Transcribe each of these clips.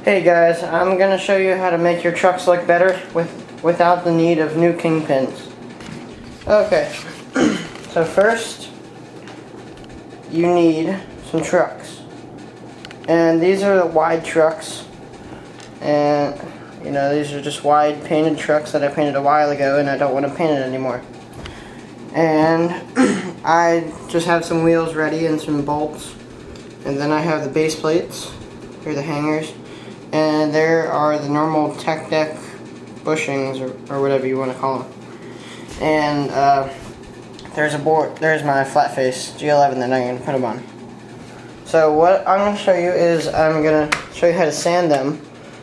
Hey guys, I'm going to show you how to make your trucks look better without the need of new kingpins. Okay, so first you need some trucks. And these are the wide trucks. And you know, these are just wide painted trucks that I painted a while ago and I don't want to paint it anymore. And I just have some wheels ready and some bolts. And then I have the base plates. Here are the hangers. And there are the normal tech deck bushings or whatever you want to call them. And there's a board. There's my flat face G11 that I'm going to put them on. So what I'm going to show you is I'm going to show you how to sand them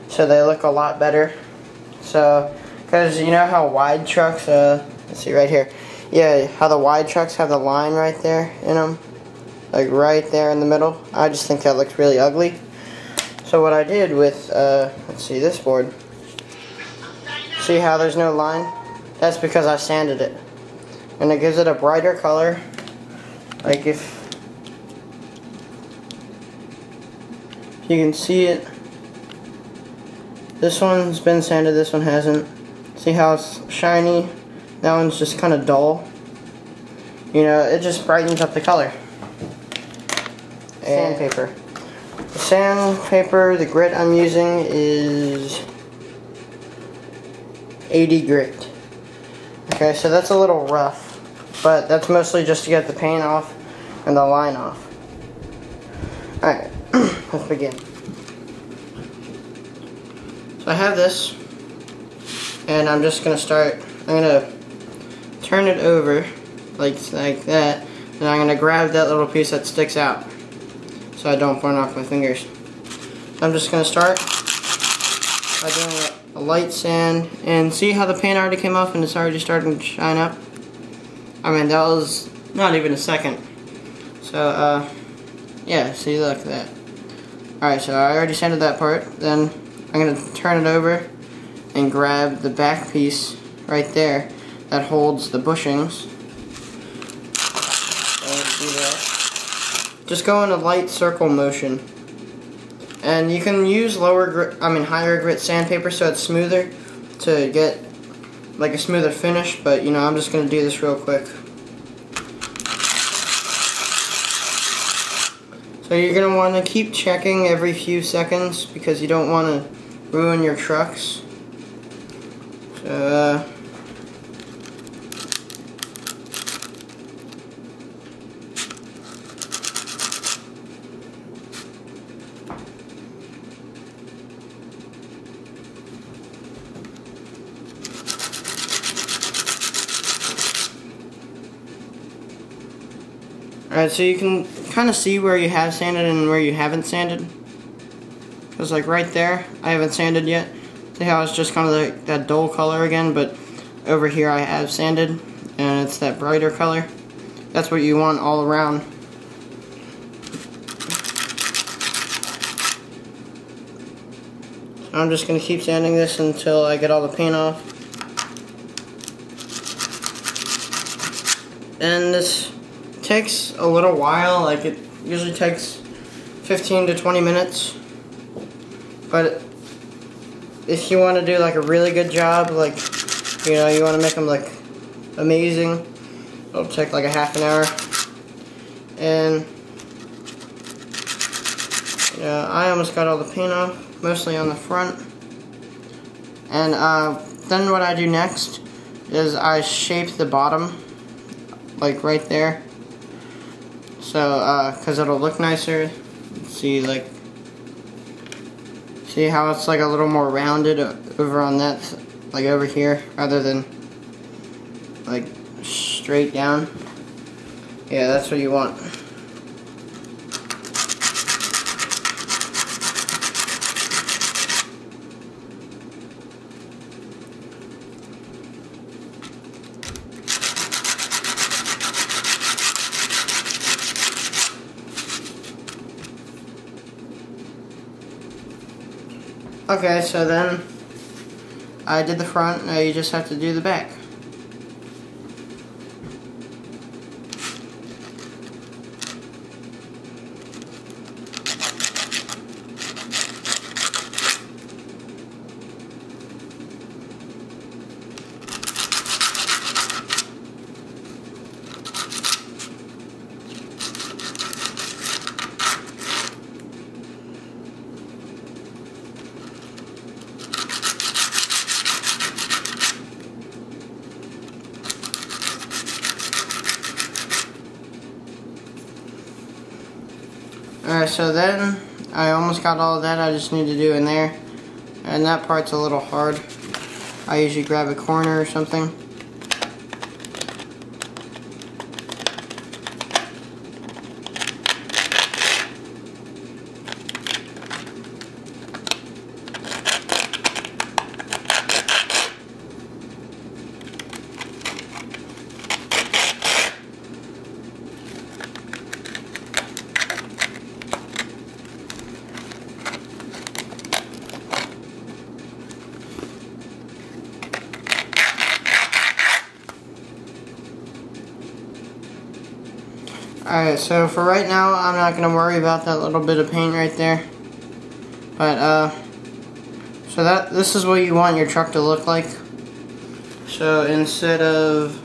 so they look a lot better. So, because you know how wide trucks, let's see right here. Yeah, how the wide trucks have the line right there in them. Like right there in the middle. I just think that looks really ugly. So what I did with, let's see, this board. See how there's no line? That's because I sanded it. And it gives it a brighter color. Like if you can see it. This one's been sanded, this one hasn't. See how it's shiny? That one's just kind of dull. You know, it just brightens up the color. Sandpaper. The sandpaper, the grit I'm using is 80 grit. Okay, so that's a little rough, but that's mostly just to get the paint off and the line off. Alright, let's begin. So I have this, and I'm just going to start, I'm going to turn it over like that, and I'm going to grab that little piece that sticks out so I don't burn off my fingers. I'm just going to start by doing a light sand, and see how the paint already came off and it's already starting to shine up? I mean, that was not even a second. So, yeah, see, look at that. Alright, so I already sanded that part. Then I'm going to turn it over and grab the back piece right there that holds the bushings. So do that. Just go in a light circle motion. And you can use higher grit sandpaper so it's smoother to get like a smoother finish, but you know, I'm just going to do this real quick. So you're going to want to keep checking every few seconds because you don't want to ruin your trucks. So, alright, so you can kind of see where you have sanded and where you haven't sanded. Because like right there, I haven't sanded yet. See how it's just kind of like that dull color again, but over here I have sanded, and it's that brighter color. That's what you want all around. So I'm just going to keep sanding this until I get all the paint off. And this takes a little while, like it usually takes 15 to 20 minutes. But if you want to do like a really good job, like, you know, you want to make them look amazing, it'll take like a half an hour. And yeah, I almost got all the paint off, mostly on the front. And then what I do next is I shape the bottom, like right there. So, because it'll look nicer. See, like, see how it's like a little more rounded over on that, like over here, rather than like straight down. Yeah, that's what you want. Okay, so then I did the front, now you just have to do the back. Alright, so then I almost got all of that. I just need to do in there. And that part's a little hard. I usually grab a corner or something. Alright, so for right now, I'm not going to worry about that little bit of paint right there. But, so this is what you want your truck to look like. So instead of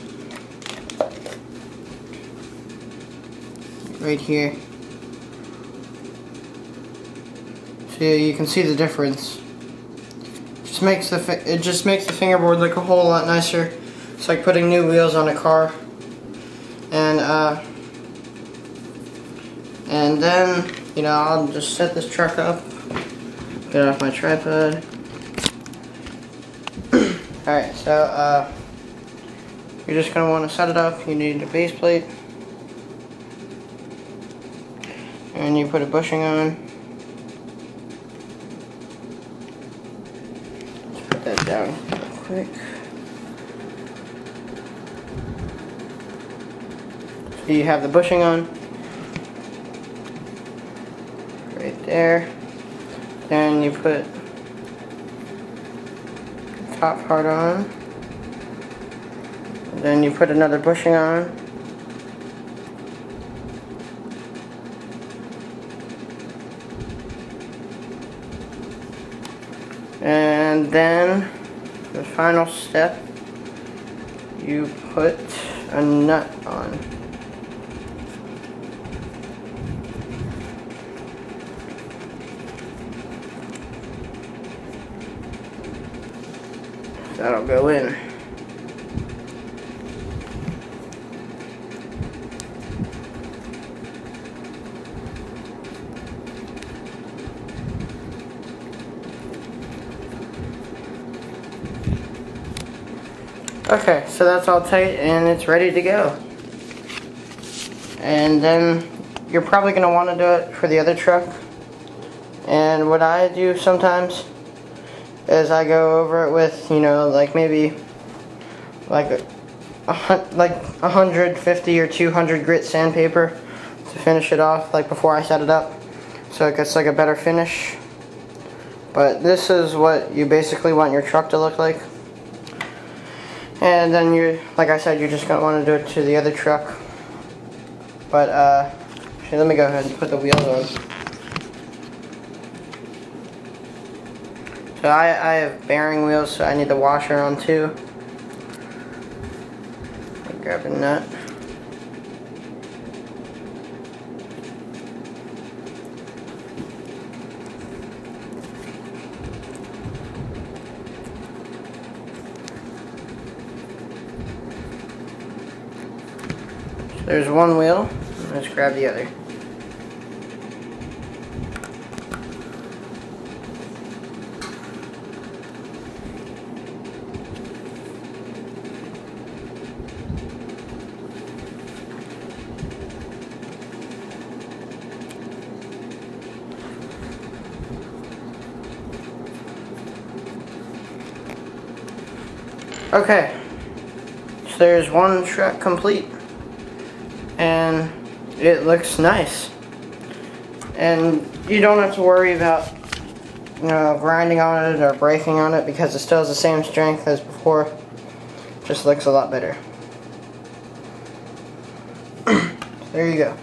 right here, so you can see the difference. It just makes the fingerboard look a whole lot nicer. It's like putting new wheels on a car. And then, you know, I'll just set this truck up, get it off my tripod. Alright, so you're just going to want to set it up. You need a base plate. And you put a bushing on. Let's put that down real quick. So you have the bushing on. Right there. Then you put the top part on. Then you put another bushing on. And then the final step, you put a nut on. That'll go in. Okay, so that's all tight and it's ready to go. And then you're probably going to want to do it for the other truck. And what I do sometimes is I go over it with, you know, like maybe like 150 or 200 grit sandpaper to finish it off, like before I set it up, so it gets like a better finish. But this is what you basically want your truck to look like. And then you, like I said, you're just gonna want to do it to the other truck. But here, let me go ahead and put the wheels on. So I have bearing wheels, so I need the washer on too. Grab a nut. So there's one wheel. Let's grab the other. Okay, so there's one truck complete, and it looks nice, and you don't have to worry about, you know, grinding on it or breaking on it because it still has the same strength as before. Just looks a lot better. There you go.